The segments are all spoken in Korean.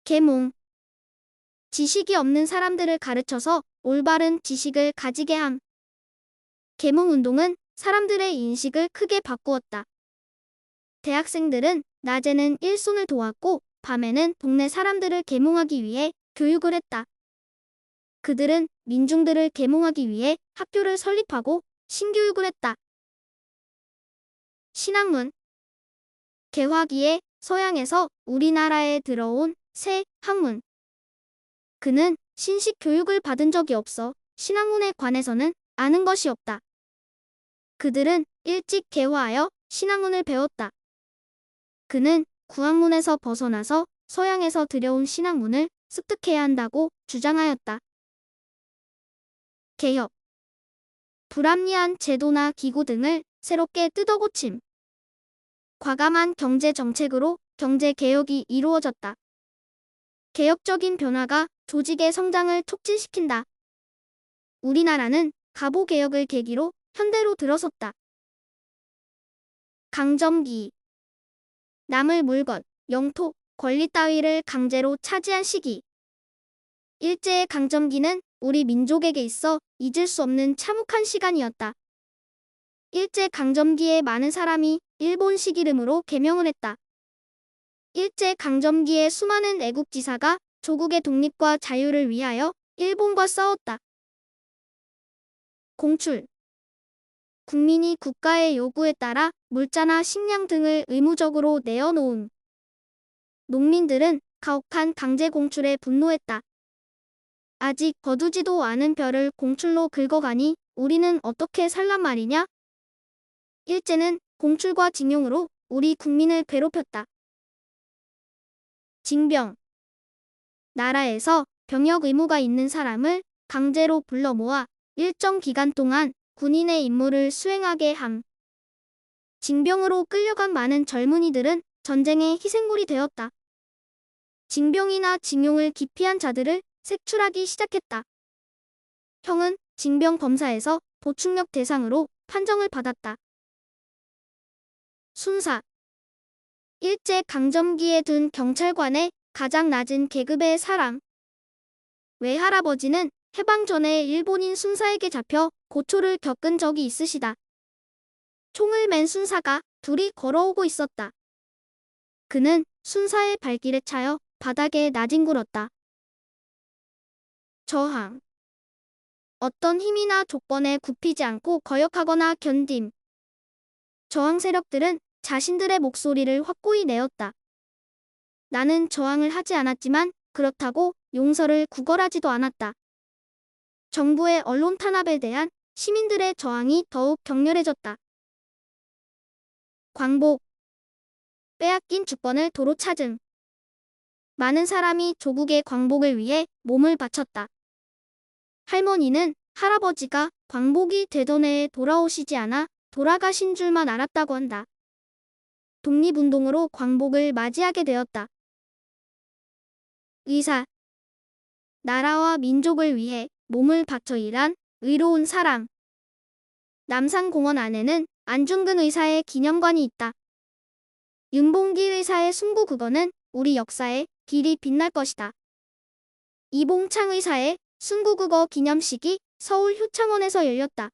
계몽. 지식이 없는 사람들을 가르쳐서 올바른 지식을 가지게 함. 계몽 운동은 사람들의 인식을 크게 바꾸었다. 대학생들은 낮에는 일손을 도왔고 밤에는 동네 사람들을 계몽하기 위해 교육을 했다. 그들은 민중들을 계몽하기 위해 학교를 설립하고 신교육을 했다. 신학문. 개화기에 서양에서 우리나라에 들어온 새 학문. 그는 신식 교육을 받은 적이 없어 신학문에 관해서는 아는 것이 없다. 그들은 일찍 개화하여 신학문을 배웠다. 그는 구학문에서 벗어나서 서양에서 들여온 신학문을 습득해야 한다고 주장하였다. 개혁. 불합리한 제도나 기구 등을 새롭게 뜯어고침. 과감한 경제 정책으로 경제 개혁이 이루어졌다. 개혁적인 변화가 조직의 성장을 촉진시킨다. 우리나라는 갑오 개혁을 계기로 현대로 들어섰다. 강점기. 남의 물건, 영토, 권리 따위를 강제로 차지한 시기. 일제의 강점기는 우리 민족에게 있어 잊을 수 없는 참혹한 시간이었다. 일제 강점기에 많은 사람이 일본식 이름으로 개명을 했다. 일제 강점기에 수많은 애국지사가 조국의 독립과 자유를 위하여 일본과 싸웠다. 공출. 국민이 국가의 요구에 따라 물자나 식량 등을 의무적으로 내어놓음. 농민들은 가혹한 강제 공출에 분노했다. 아직 거두지도 않은 벼를 공출로 긁어가니 우리는 어떻게 살란 말이냐? 일제는 공출과 징용으로 우리 국민을 괴롭혔다. 징병. 나라에서 병역 의무가 있는 사람을 강제로 불러 모아 일정 기간 동안 군인의 임무를 수행하게 함. 징병으로 끌려간 많은 젊은이들은 전쟁의 희생물이 되었다. 징병이나 징용을 기피한 자들을 색출하기 시작했다. 형은 징병 검사에서 보충력 대상으로 판정을 받았다. 순사. 일제 강점기에 둔 경찰관의 가장 낮은 계급의 사람. 외할아버지는 해방 전에 일본인 순사에게 잡혀 고초를 겪은 적이 있으시다. 총을 맨 순사가 둘이 걸어오고 있었다. 그는 순사의 발길에 차여 바닥에 나뒹굴었다. 저항. 어떤 힘이나 조건에 굽히지 않고 거역하거나 견딤. 저항 세력들은 자신들의 목소리를 확고히 내었다. 나는 저항을 하지 않았지만 그렇다고 용서를 구걸하지도 않았다. 정부의 언론 탄압에 대한 시민들의 저항이 더욱 격렬해졌다. 광복. 빼앗긴 주권을 도로 찾음. 많은 사람이 조국의 광복을 위해 몸을 바쳤다. 할머니는 할아버지가 광복이 되던 해에 돌아오시지 않아 돌아가신 줄만 알았다고 한다. 독립운동으로 광복을 맞이하게 되었다. 의사. 나라와 민족을 위해 몸을 바쳐 일한 의로운 사람. 남산공원 안에는 안중근 의사의 기념관이 있다. 윤봉길 의사의 순구 그거는 우리 역사에 길이 빛날 것이다. 이봉창 의사의 순구국어 기념식이 서울 효창원에서 열렸다.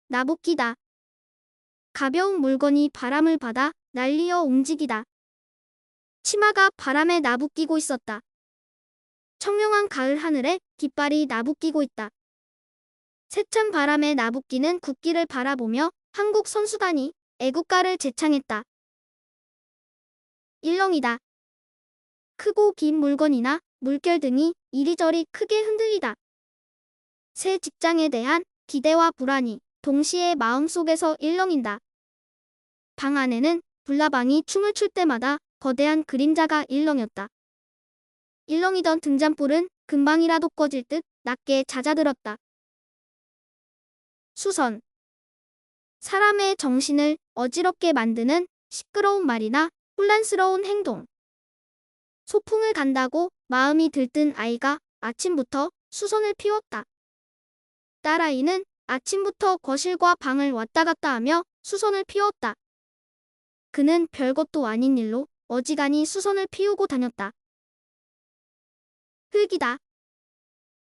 나붓기다. 가벼운 물건이 바람을 받아 날리어 움직이다. 치마가 바람에 나붓기고 있었다. 청명한 가을 하늘에 깃발이 나붓기고 있다. 세찬 바람에 나붓기는 국기를 바라보며 한국 선수단이 애국가를 제창했다. 일렁이다. 크고 긴 물건이나 물결 등이 이리저리 크게 흔들리다. 새 직장에 대한 기대와 불안이 동시에 마음속에서 일렁인다. 방 안에는 불나방이 춤을 출 때마다 거대한 그림자가 일렁였다. 일렁이던 등잔불은 금방이라도 꺼질 듯 낮게 잦아들었다. 수선. 사람의 정신을 어지럽게 만드는 시끄러운 말이나 혼란스러운 행동. 소풍을 간다고 마음이 들뜬 아이가 아침부터 수선을 피웠다. 딸아이는 아침부터 거실과 방을 왔다 갔다 하며 수선을 피웠다. 그는 별것도 아닌 일로 어지간히 수선을 피우고 다녔다. 흙이다.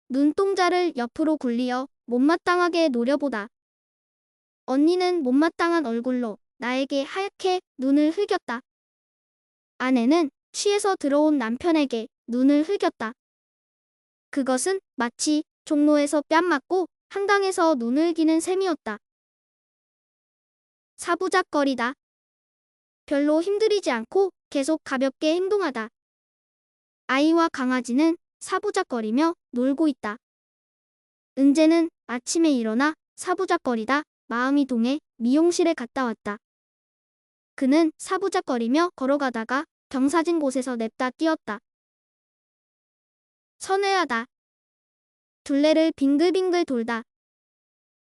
눈동자를 옆으로 굴리어 못마땅하게 노려보다. 언니는 못마땅한 얼굴로 나에게 하얗게 눈을 흘겼다. 아내는 취해서 들어온 남편에게 눈을 흘겼다. 그것은 마치 종로에서 뺨 맞고 한강에서 눈을 기는 셈이었다. 사부작거리다. 별로 힘들이지 않고 계속 가볍게 행동하다. 아이와 강아지는 사부작거리며 놀고 있다. 은재는 아침에 일어나 사부작거리다 마음이 동해 미용실에 갔다 왔다. 그는 사부작거리며 걸어가다가 경사진 곳에서 냅다 뛰었다. 선회하다. 둘레를 빙글빙글 돌다.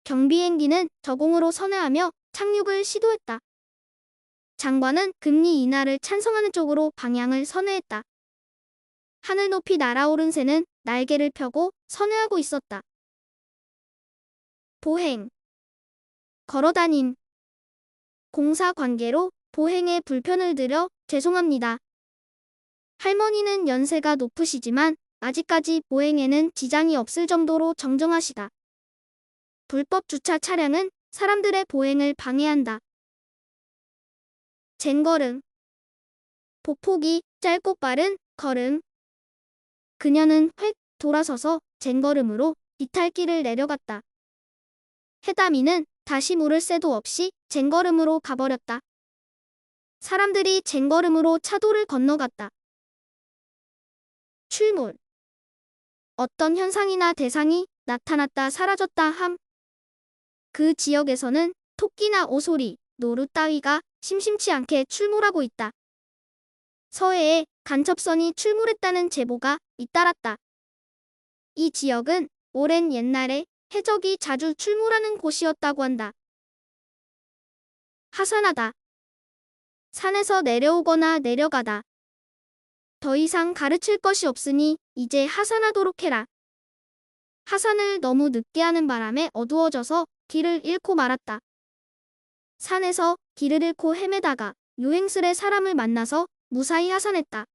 경비행기는 저공으로 선회하며 착륙을 시도했다. 장관은 금리 인하를 찬성하는 쪽으로 방향을 선회했다. 하늘 높이 날아오른 새는 날개를 펴고 선회하고 있었다. 보행. 걸어다님. 공사 관계로 보행에 불편을 드려 죄송합니다. 할머니는 연세가 높으시지만 아직까지 보행에는 지장이 없을 정도로 정정하시다. 불법 주차 차량은 사람들의 보행을 방해한다. 쟁걸음. 보폭이 짧고 빠른 걸음. 그녀는 획 돌아서서 쟁걸음으로 비탈길을 내려갔다. 해담이는 다시 물을 새도 없이 쟁걸음으로 가버렸다. 사람들이 쟁걸음으로 차도를 건너갔다. 출몰. 어떤 현상이나 대상이 나타났다 사라졌다 함. 그 지역에서는 토끼나 오소리, 노루 따위가 심심치 않게 출몰하고 있다. 서해에 간첩선이 출몰했다는 제보가 잇따랐다. 이 지역은 오랜 옛날에 해적이 자주 출몰하는 곳이었다고 한다. 하산하다. 산에서 내려오거나 내려가다. 더 이상 가르칠 것이 없으니 이제 하산하도록 해라. 하산을 너무 늦게 하는 바람에 어두워져서 길을 잃고 말았다. 산에서 길을 잃고 헤매다가 요행스레 사람을 만나서 무사히 하산했다.